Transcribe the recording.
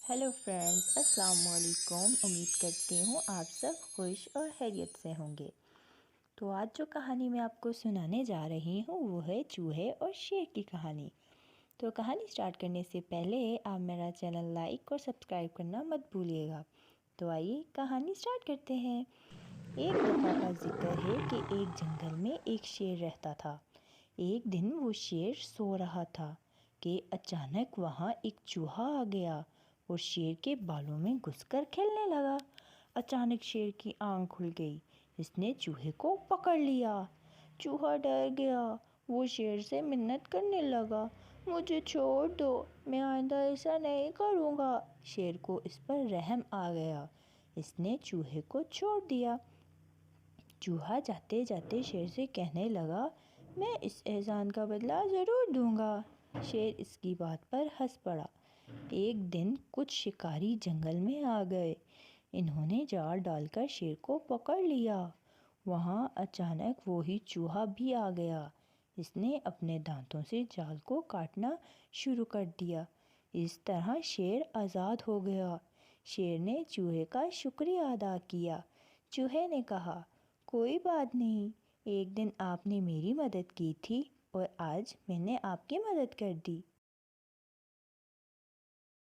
Hello friends, अस्सलाम वालेकुम। उम्मीद करती हूँ आप सब खुश और खैरियत से होंगे। तो आज जो कहानी मैं आपको सुनाने जा रही हूँ वो है चूहे और शेर की कहानी। तो कहानी स्टार्ट करने से पहले आप मेरा चैनल लाइक और सब्सक्राइब करना मत भूलिएगा। तो आइए कहानी स्टार्ट करते हैं। एक दफ़ा का जिक्र है कि एक जंगल में एक शेर रहता था। एक दिन वो शेर सो रहा था कि अचानक वहाँ एक चूहा आ गया और शेर के बालों में घुसकर खेलने लगा। अचानक शेर की आंख खुल गई। इसने चूहे को पकड़ लिया। चूहा डर गया। वो शेर से मिन्नत करने लगा, मुझे छोड़ दो, मैं आइंदा ऐसा नहीं करूँगा। शेर को इस पर रहम आ गया। इसने चूहे को छोड़ दिया। चूहा जाते जाते शेर से कहने लगा, मैं इस एहसान का बदला ज़रूर दूंगा। शेर इसकी बात पर हंस पड़ा। एक दिन कुछ शिकारी जंगल में आ गए। इन्होंने जाल डालकर शेर को पकड़ लिया। वहाँ अचानक वही चूहा भी आ गया। इसने अपने दांतों से जाल को काटना शुरू कर दिया। इस तरह शेर आज़ाद हो गया। शेर ने चूहे का शुक्रिया अदा किया। चूहे ने कहा, कोई बात नहीं, एक दिन आपने मेरी मदद की थी और आज मैंने आपकी मदद कर दी।